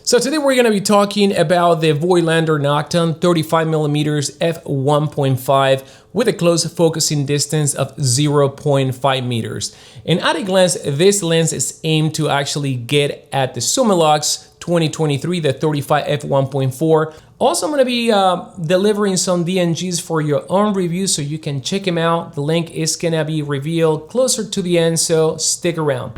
So today we're going to be talking about the Voigtlander Nokton 35mm f1.5 with a close focusing distance of 0.5 meters. And at a glance, this lens is aimed to actually get at the Summilux 2023, the 35 f1.4. Also, I'm going to be delivering some DNGs for your own review so you can check them out. The link is going to be revealed closer to the end, so stick around.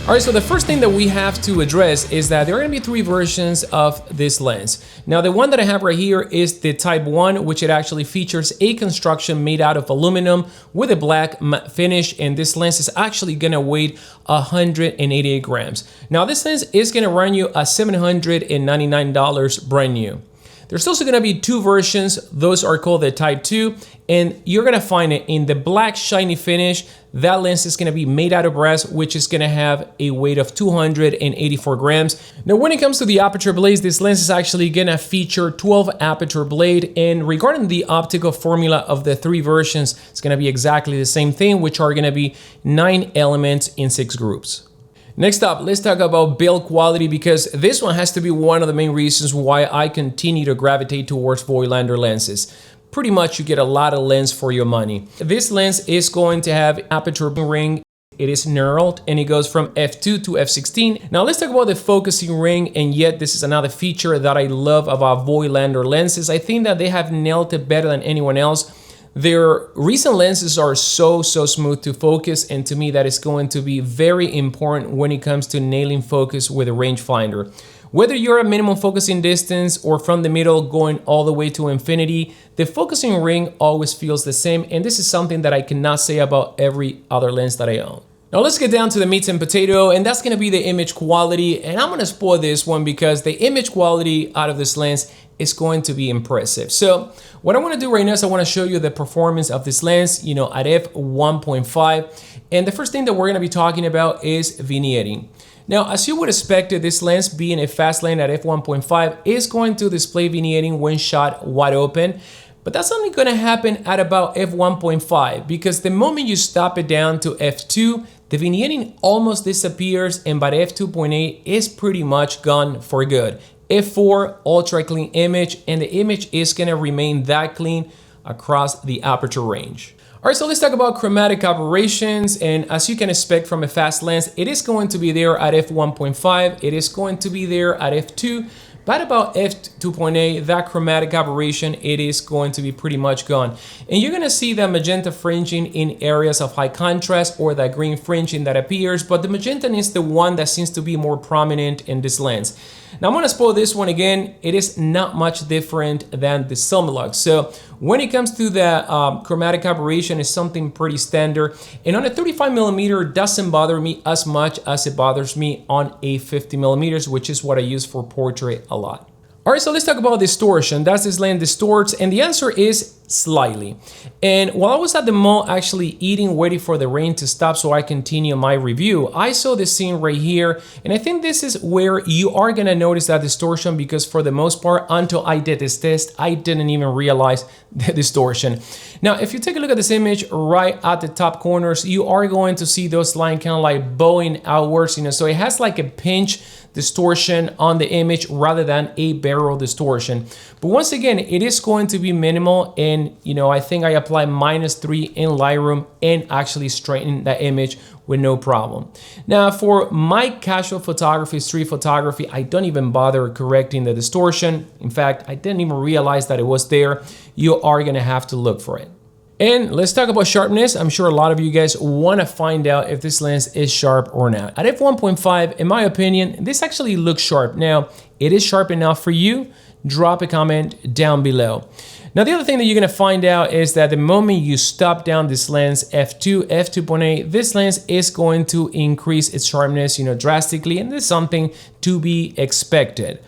All right, so the first thing that we have to address is that there are going to be three versions of this lens. Now, the one that I have right here is the Type 1, which it actually features a construction made out of aluminum with a black matte finish, and this lens is actually going to weigh 188 grams. Now, this lens is going to run you $799 brand new. There's also going to be two versions. Those are called the Type 2, and you're going to find it in the black shiny finish. That lens is going to be made out of brass, which is going to have a weight of 284 grams. Now, when it comes to the aperture blades, this lens is actually going to feature 12 aperture blade. And regarding the optical formula of the three versions, it's going to be exactly the same thing, which are going to be 9 elements in 6 groups. Next up, let's talk about build quality, because this one has to be one of the main reasons why I continue to gravitate towards Voigtlander lenses. Pretty much you get a lot of lens for your money. This lens is going to have aperture ring. It is knurled and it goes from f2 to f16. Now let's talk about the focusing ring, and yet this is another feature that I love about Voigtlander lenses. I think that they have nailed it better than anyone else. Their recent lenses are so smooth to focus, and to me that is going to be very important when it comes to nailing focus with a rangefinder. Whether you're at minimum focusing distance or from the middle going all the way to infinity, the focusing ring always feels the same, and this is something that I cannot say about every other lens that I own. Now let's get down to the meat and potato, and that's going to be the image quality, and I'm going to spoil this one because the image quality out of this lens is going to be impressive. So what I want to do right now is I want to show you the performance of this lens, at f1.5, and the first thing that we're going to be talking about is vignetting. Now, as you would expect, this lens being a fast lens at f1.5 is going to display vignetting when shot wide open, but that's only going to happen at about f1.5, because the moment you stop it down to f2, the vignetting almost disappears, and by f2.8 is pretty much gone for good. f4, ultra clean image, and the image is going to remain that clean across the aperture range. All right, so let's talk about chromatic aberrations, and as you can expect from a fast lens, it is going to be there at f1.5, it is going to be there at f2, but about f2.8, that chromatic aberration, it is going to be pretty much gone. And you're gonna see that magenta fringing in areas of high contrast, or that green fringing that appears, but the magenta is the one that seems to be more prominent in this lens. Now I'm gonna spoil this one again. It is not much different than the Summilux. So when it comes to the chromatic aberration, it's something pretty standard. And on a 35mm, it doesn't bother me as much as it bothers me on a 50mm, which is what I use for portrait a lot. All right, so let's talk about distortion. Does this lens distorts? And the answer is slightly. And while I was at the mall actually eating, waiting for the rain to stop so I continue my review, I saw this scene right here, and I think this is where you are gonna notice that distortion, because for the most part, until I did this test, I didn't even realize the distortion. Now, if you take a look at this image right at the top corners, you are going to see those lines kind of like bowing outwards, so it has like a pinch distortion on the image rather than a barrel distortion. But once again, it is going to be minimal, and I think I apply -3 in Lightroom and actually straighten that image with no problem. Now, for my casual photography, street photography, I don't even bother correcting the distortion. In fact, I didn't even realize that it was there. You are gonna have to look for it. And let's talk about sharpness. I'm sure a lot of you guys want to find out if this lens is sharp or not. At f1.5, in my opinion, this actually looks sharp. Now, it is sharp enough for you. Drop a comment down below. Now, the other thing that you're going to find out is that the moment you stop down this lens, f2, f2.8, this lens is going to increase its sharpness, drastically, and this is something to be expected.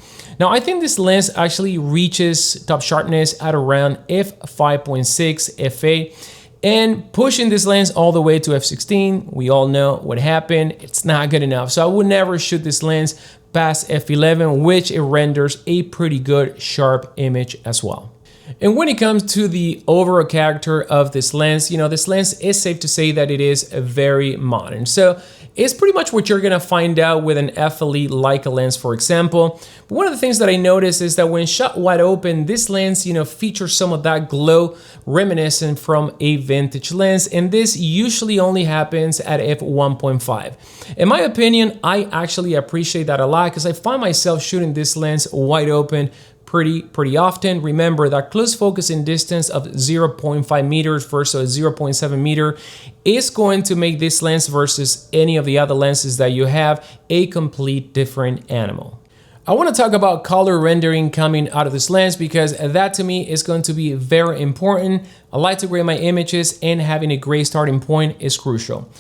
Now, I think this lens actually reaches top sharpness at around f5.6, f8, and pushing this lens all the way to f16, we all know what happened. It's not good enough. So I would never shoot this lens past f11, which it renders a pretty good sharp image as well. And when it comes to the overall character of this lens, this lens is safe to say that it is very modern. So it's pretty much what you're gonna find out with an FLE Leica lens, for example. But one of the things that I noticed is that when shot wide open, this lens, features some of that glow reminiscent from a vintage lens, and this usually only happens at f1.5. In my opinion, I actually appreciate that a lot because I find myself shooting this lens wide open pretty often. Remember that close focus in distance of 0.5 meters versus 0.7 meter is going to make this lens versus any of the other lenses that you have a complete different animal. I want to talk about color rendering coming out of this lens because that to me is going to be very important. I like to grade my images, and having a great starting point is crucial.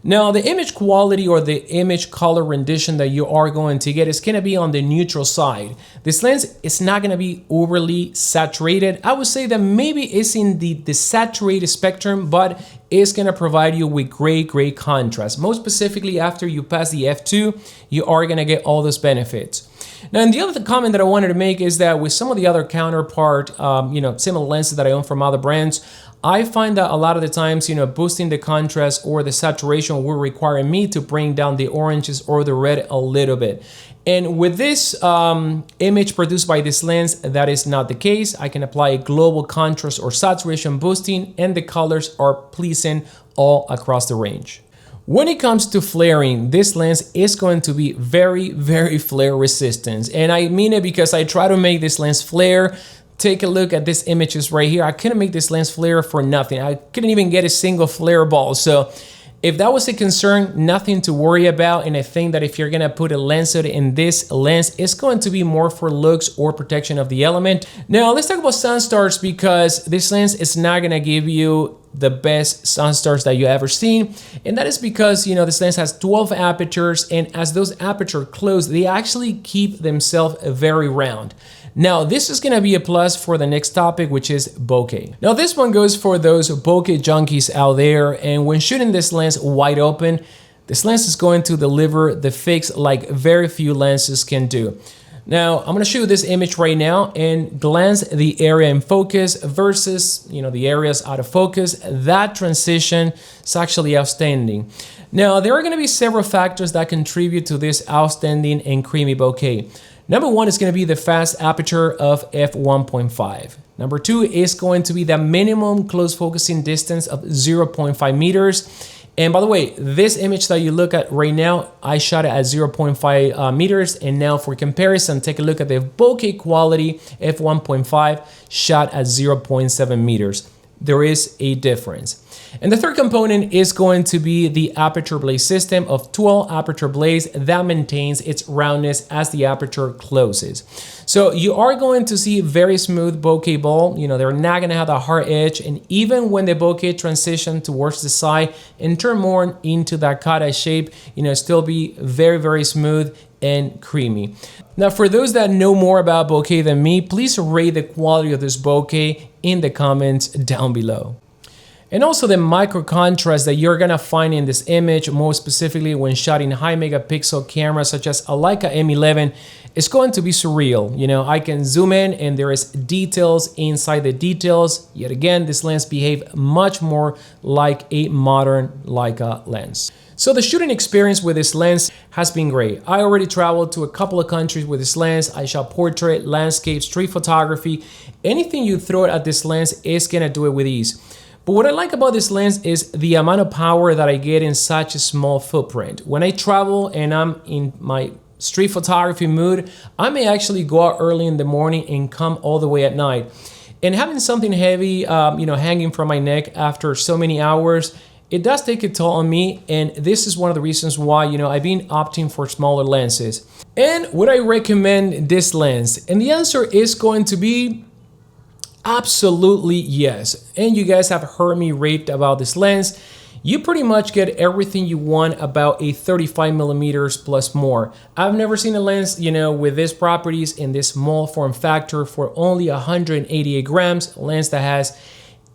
Now, the image quality or the image color rendition that you are going to get is going to be on the neutral side. This lens is not going to be overly saturated. I would say that maybe it's in the saturated spectrum, but it's going to provide you with great contrast. Most specifically, after you pass the f2, you are going to get all those benefits. Now, and the other comment that I wanted to make is that with some of the other counterpart, similar lenses that I own from other brands, I find that a lot of the times, boosting the contrast or the saturation will require me to bring down the oranges or the red a little bit. And with this image produced by this lens, that is not the case. I can apply a global contrast or saturation boosting, and the colors are pleasing all across the range. When it comes to flaring, this lens is going to be very flare resistant. And I mean it because I try to make this lens flare. Take a look at these images right here. I couldn't make this lens flare for nothing. I couldn't even get a single flare ball. So if that was a concern, nothing to worry about. And I think that if you're gonna put a lens hood in this lens, it's going to be more for looks or protection of the element. Now let's talk about sun stars, because this lens is not gonna give you the best sun stars that you ever seen. And that is because, this lens has 12 apertures, and as those apertures close, they actually keep themselves very round. Now, this is going to be a plus for the next topic, which is bokeh. Now, this one goes for those bokeh junkies out there, and when shooting this lens wide open, this lens is going to deliver the fix like very few lenses can do. Now, I'm going to show you this image right now and glance the area in focus versus, the areas out of focus. That transition is actually outstanding. Now, there are going to be several factors that contribute to this outstanding and creamy bokeh. Number one is going to be the fast aperture of f1.5. Number two is going to be the minimum close focusing distance of 0.5 meters. And by the way, this image that you look at right now, I shot it at 0.5 meters. And now for comparison, take a look at the bokeh quality f1.5 shot at 0.7 meters. There is a difference. And the third component is going to be the aperture blade system of 12 aperture blades that maintains its roundness as the aperture closes. So you are going to see very smooth bokeh ball. They're not going to have the hard edge, and even when the bokeh transition towards the side and turn more into that cut shape, still be very smooth and creamy. Now, for those that know more about bokeh than me, please rate the quality of this bokeh in the comments down below. And also the micro contrast that you're gonna find in this image, more specifically when shot in high megapixel cameras such as a Leica M11, is going to be surreal. I can zoom in and there is details inside the details. Yet again, this lens behaves much more like a modern Leica lens. So the shooting experience with this lens has been great. I already traveled to a couple of countries with this lens. I shot portrait, landscape, street photography. Anything you throw at this lens is gonna do it with ease. But what I like about this lens is the amount of power that I get in such a small footprint. When I travel and I'm in my street photography mood, I may actually go out early in the morning and come all the way at night. And having something heavy, hanging from my neck after so many hours, it does take a toll on me, and this is one of the reasons why, I've been opting for smaller lenses. And would I recommend this lens? And the answer is going to be absolutely yes. And you guys have heard me rave about this lens. You pretty much get everything you want about a 35mm plus more. I've never seen a lens, with these properties in this small form factor for only 188 grams, a lens that has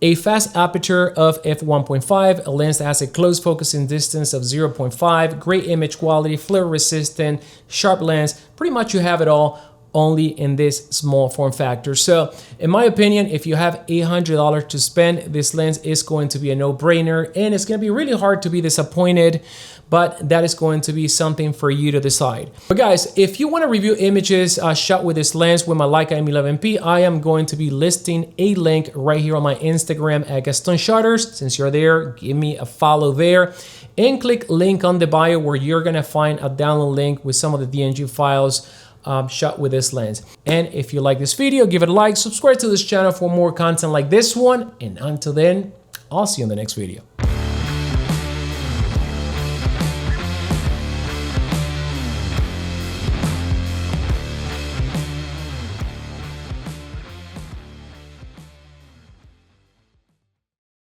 a fast aperture of f1.5, a lens that has a close focusing distance of 0.5, great image quality, flare resistant, sharp lens. Pretty much you have it all only in this small form factor. So in my opinion, if you have $800 to spend, this lens is going to be a no-brainer, and it's going to be really hard to be disappointed, but that is going to be something for you to decide. But guys, if you want to review images shot with this lens with my Leica M11P, I am going to be listing a link right here on my Instagram at Gaston Shutters. Since you're there, give me a follow there and click link on the bio where you're going to find a download link with some of the DNG files shot with this lens. And if you like this video, give it a like, subscribe to this channel for more content like this one, and until then, I'll see you in the next video.